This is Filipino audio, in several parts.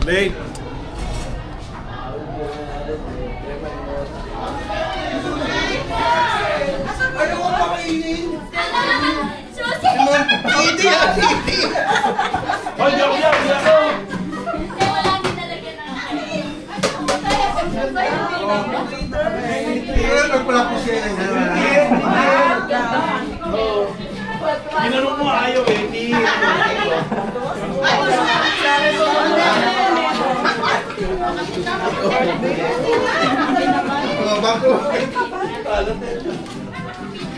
Late. Ayaw ko pakainin. Susi! Hindi yan, hindi. Hoy, di ako yan, di ako. Wala ginalagyan ng Hindi yan, nagpala po siya. Ginanong mo ayaw eh. Hindi. Bago.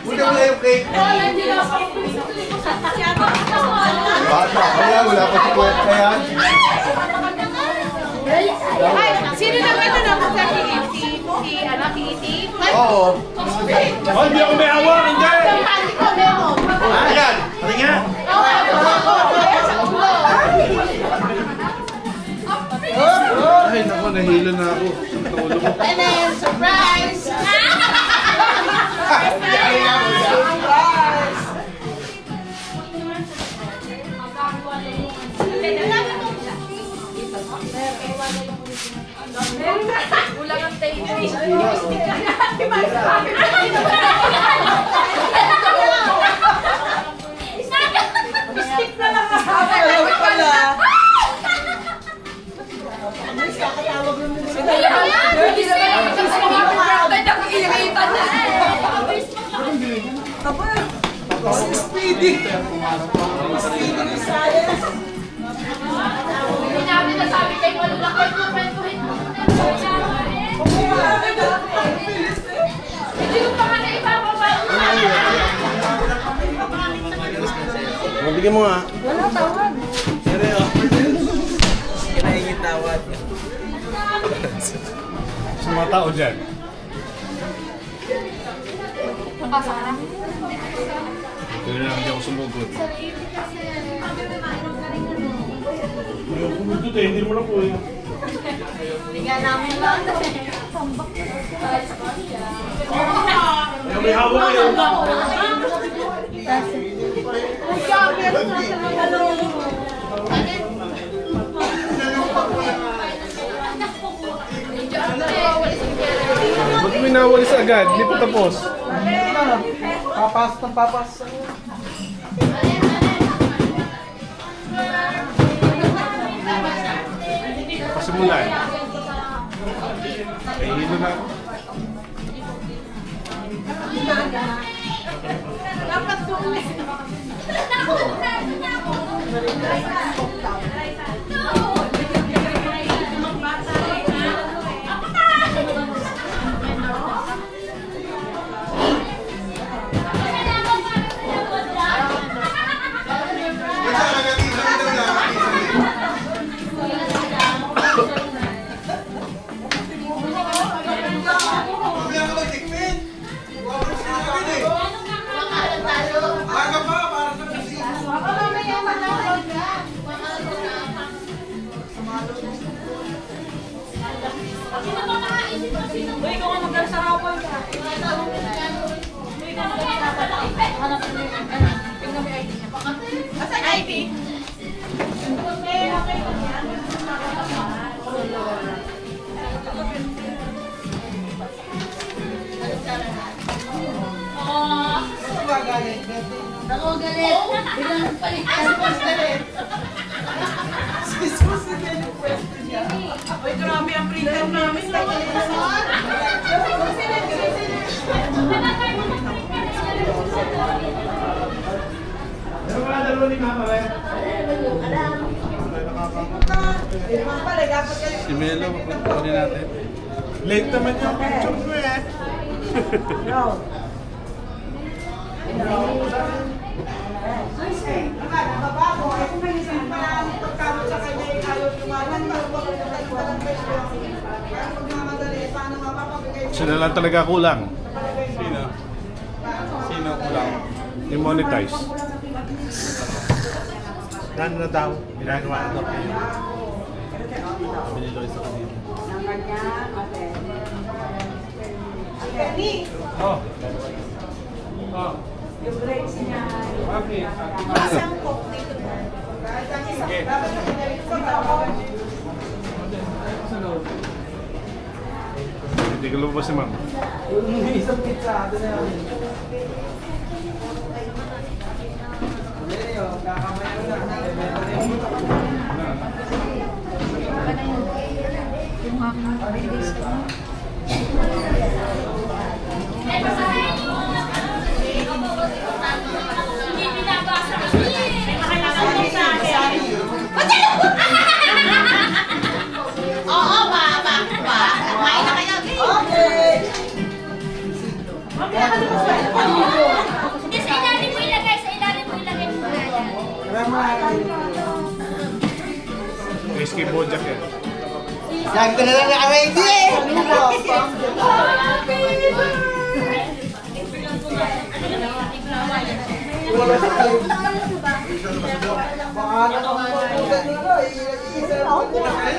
Muna mo na yung cake. Bata, wala pa si Kuwet na yan. Ay, sino naman na naman sa Kitty? Oo. Hoy, di ako may awa. Hindi. Ayan. Pati nga. Ay, naku, nahilo na ako. Tulog mo. And then, surprise! Kulang ang tayo. Stick na lang ako. Alam pala. Speedy. Speedy ng science. Hindi namin nasabi kayo malulakay mo, kwentuhin mo. Hindi ko pa nga na ipapababa. Mabigyan mo nga. Wala tawag. Seryo. Kinaingit tawad. Sa mga tao dyan. Pakasarang. Kaya lang hindi ako sumugod. Ayaw kumudot eh. Hindi mo na po eh. Bigyan namin lang. Ayaw may hawak eh. Ba't may nawalis agad? Hindi pa tapos. Papas ng papas. Pasimulan. Ay, hilo na ako. Dapat tulis. Uy, kung ano magsarapan ka. Asan ID? Ako galit. Bilang palitan. Uy, grabe ang printer namin. Dalawa ni Mama, eh. Si Melo, kukunin natin. Late naman yung picture ko eh. Sino lang talaga kulang? Sino? Sino kulang? I-monetize. Ano na daw? Ginagawa na daw kayo. Binilo sa kanila. Oh. Oh. Yung grades niya. Okay. Isang cook dito. Okay. Hindi ka lumabas si ma'am. Isang pizza, ito na yun. Hindi binabasa kasi. May makakasama sa akin. Oo, ba? Kumain na kayo. Okay! Hindi, sa ilalim mo ilagay. Sa ilalim mo ilagay mo na yan. Whiskey Bojack yan. Lagi ka na lang naka-ready eh!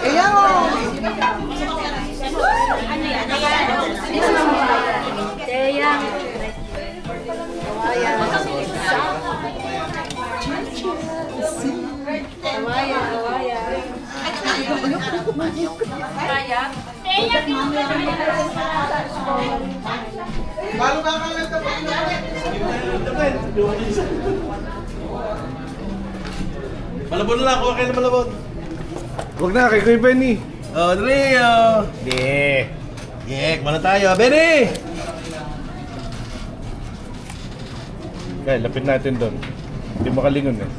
Ayan o! Kaya Paano ka kalang tapos na? Malabon na lang, kuha kayo na malabon. Huwag na, kay Kuya Benny. Oh, dali, oh. Yeah. Yeah, kumana tayo. Benny! Kaya, lapit natin doon. Hindi makalingon eh.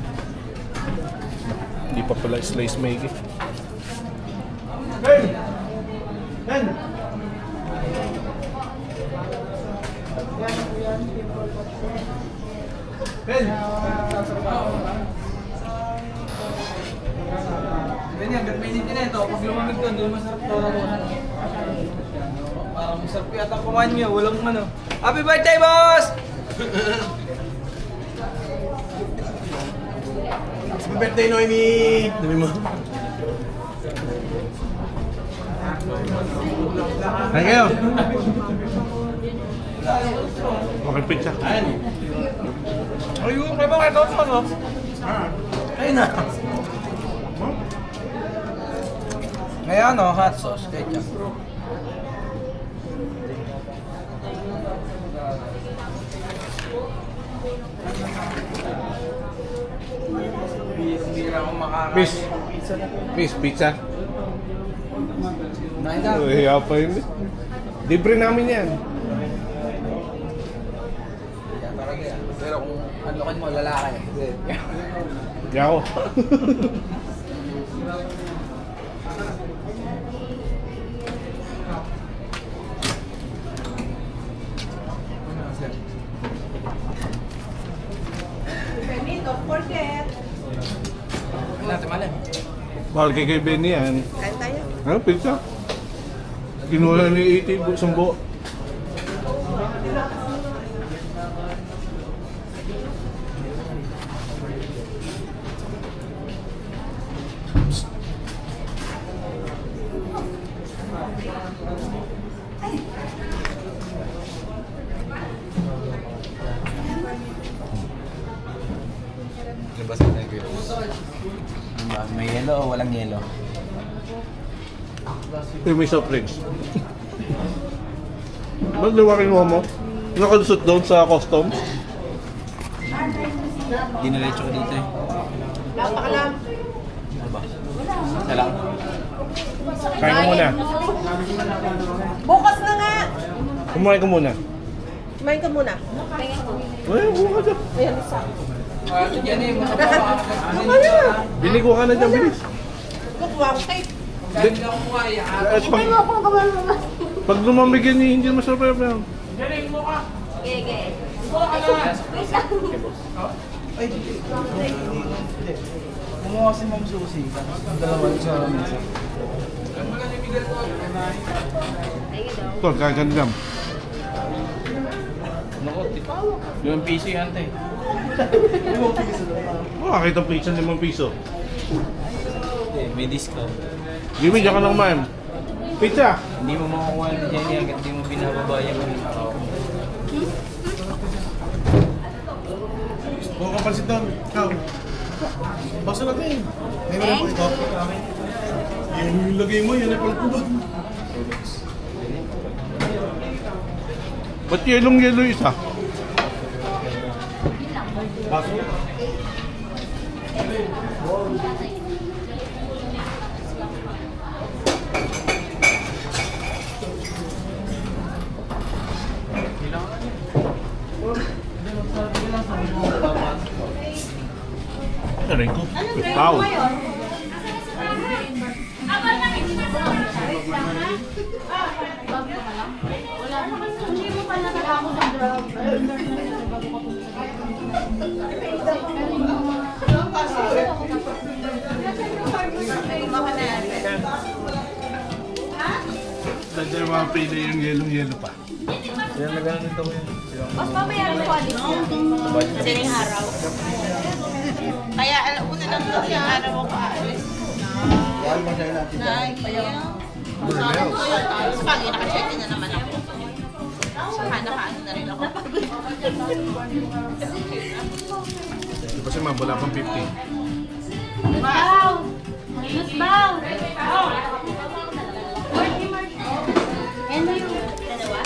Hindi pa pala slice making. Ben! Ben! Ben! Ganyan, hanggat mainit na ito. Pag lumamig doon, doon masarap tawag mo. Parang masarap yata kumain niyo. Walang ano. Happy birthday, boss! Happy birthday, Noemi! Dami mo. Ay kayo! Okay, pizza. Ayun, kaya ba kayo ito? Ano? Ayun na! Ngayon, no, hot sauce, ketchup. Hindi na ako makakain. Miss. Miss, pizza. Nahin na. Hiya pa yun. Libre namin yan. Yan talaga yan. Pero kung unlockin mo, lalaki. Hindi ako. Don't forget. Ano natin malin? Mahal kay Kuya Benny yan. Kain tayo. Ano, pizza? Kinuha ni Iti, sumbo. Labas na tayo kayo. May yellow o walang yellow? May soft drinks. Ba't liwakin mo? Nakalusot doon sa custom? Diniretso ko dito eh. Napakalam. Ano ba? Isa lang? Kain ko muna. Bukas na nga. Kumain ko muna. Kumain ka muna. Ay, buka dyan. Ayan, isa. Yan eh, mga Ano na? Binigo ka na dyan, bilis. Kukuha ko cake. Dahil hindi ako kuha, At pag lumamig yan, hindi masarap yan. Gege. Kumuha si Ma'am Susie. Ang dalawa sa mesa. Ito, kain ka na dyan. Yung piso yan, te. Makakita ang pizza 5 piso. May discount. Jimmy, dyan ka lang man. Pizza! Hindi mo makukuha ni Jenny hanggang hindi mo binababa yung Huwag kang pansit doon. Ikaw. Basta natin. May meron po ito. Yung lagay mo, yan ay palpubag. Ba't yellow isa? Baso? Aray ko. Pao. Nandiyan yung mga pila yung yellow pa. Yan na ganun ito yun. Mas mamaya ang quality. Madaling araw. Kaya una lang daw yung araw ako aalis. Sa pagi, naka-check in na naman ako. Saka naka-ano na rin ako. Kasi ma'am, wala pang 50. Bow! Minus bow! Ano yung dalawa?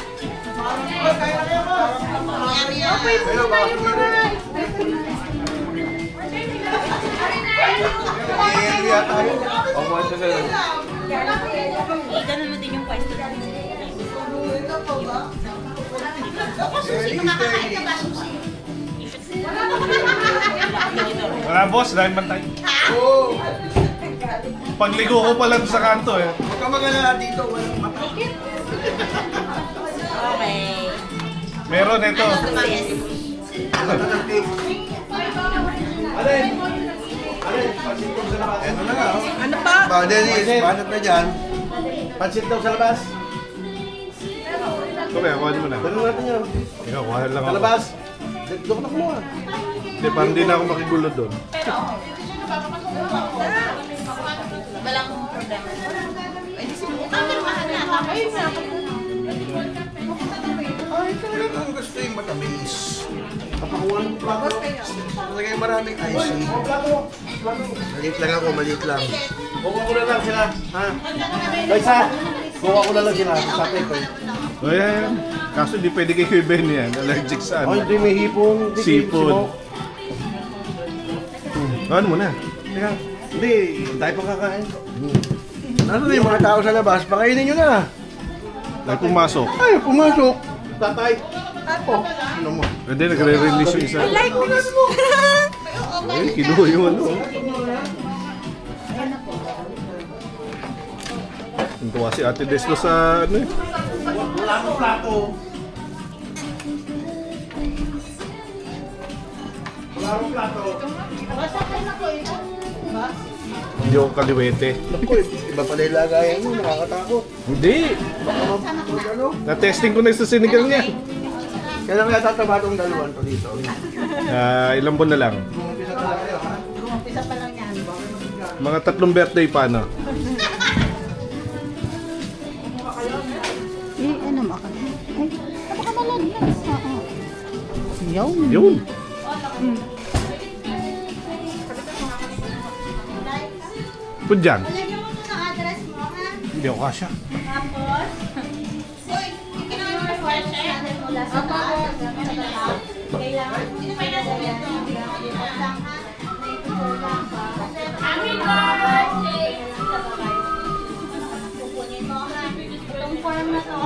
Okay, muna tayo mga. Ganun mo din yung pwesto. Susi, makakain ka ba, Susi? Wala boss, dahil man tayo. Pagligo ko pa lang sa kanto eh. Huwag ka mag-alala dito, walang mata. Okay. Meron ito. Eto na nga, oh. Ano pa? Ba, Dennis, banat na dyan. Pansit daw sa labas. Kaya, kuha mo na. Ganun natin yun. Ikaw, kuha lang Sa ako. labas. Doon na kumuha. Hindi, parang hindi na ako makigulo doon. Walang problema. Pwede simutan. Pirmahan na. Ayun na. Pero ang gusto yung matamis. Kapakuha ng plato. Lagay maraming icing. Maliit lang ako, maliit lang. Kuha ko na lang sila. Ha? Kaysa, kuha ko na lang sila. Sapay ko. O yan. Kaso hindi pwede kay Kuya Ben yan. Allergic sa Oh, ano. hindi may hipon. Hindi Sipon. smoke. Ano mo na? Teka, hindi. Tayo pang kakain. Ano na yung mga tao sa labas? Pakainin nyo na. Dahil pumasok. Ay, pumasok. Tatay. Ako. Ano mo? Hindi, nagre-release yung isa. Like mo na mo. Ay, kinuha yung ano. Tuntua si Ate Deslo sa ano eh. Wala akong plato. Wala akong plato. Hindi ako kaliwete. Naku, iba pala yung lagayan mo. Nakakatakot. Hindi! Baka ano? Na-testing ko na sa sinigang niya. Kailan kaya tataba itong dalawan to dito? Ilang buwan na lang. Umpisa talaga yun, ha? Umpisa pa lang yan. Mga 3 birthday pa na. Ano mo ka? Ay, napakamalag na. Oo. Yun. Yun! Put dyan. Lagyan mo sa address mo, ha? Hindi ako kasya. Tapos, uy, ginawa mo yung fresh channel mula sa taas. Kailangan, hindi pa nasa yan. Happy birthday! Kukunin mo, ha? Itong form na to,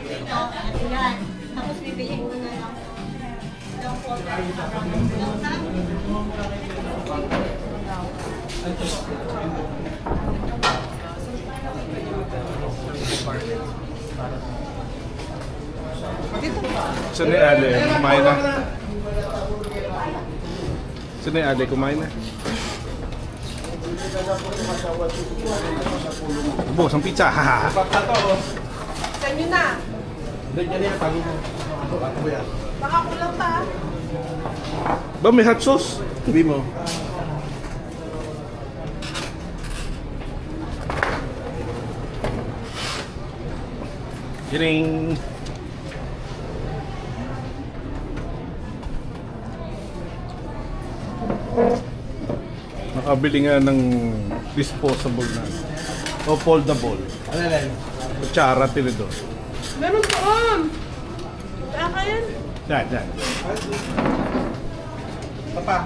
ito, yan. Tapos bibili mo na lang. Itong folder. Saan na yung Ale? Kumain na. Saan na yung Ale? Kumain na. Boss, ang pizza. Haha. Sa inyo na. Hindi, dyan yan. Tago mo. Ako ba yan? Baka kulang pa. Ba, may hot sauce? Sabi mo. Giring. Nakabili nga ng disposable na. O foldable. Ano lang? Kutsara, tinidor. Meron pa Kaya kayan? Yan. Papa.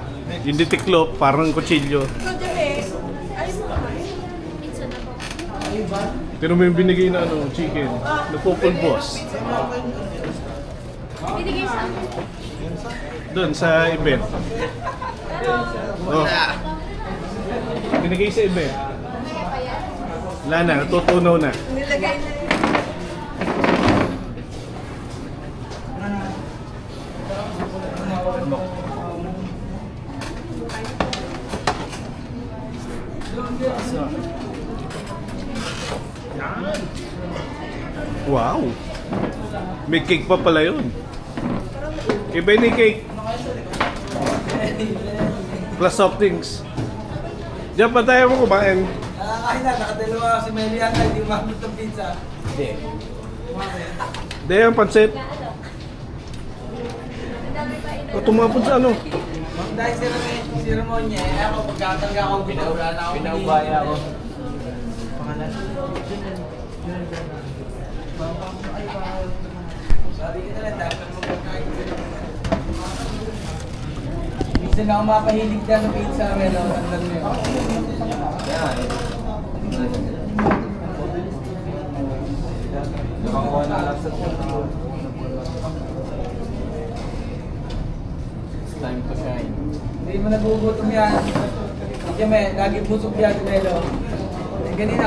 Yung ditiklop, parang kutsilyo. Ikaw, Jahe. Ayos mo kamain. Pero may binigay na chicken. Nagpupulbos. Binigay sa akin. Doon sa event. Oh. Binigay sa event. Wala na, natutunaw na. Nilagay na yun. Wow! May cake pa pala yun. Iba ni cake. Plus soft drinks. Diyan pa tayo mo kumain. Nakakain na, nakadalawa si Meli yata, hindi umabot ng pizza. Hindi. Hindi yung pansit. O tumapon sa ano? Dahil si Ramon niya, ako pagkatangga akong binawala na ako. Binawbaya ako. Pangalan? Sabi ko na lang, dapat magpagkain ko. Minsan ako mapahilig na sa pizza, pero andun mo yun. Yan. Nakakuha na lang sa table. It's time to shine. Hindi mo nagugutom yan. Hindi mo lagi busog yan, Melo. Ganina.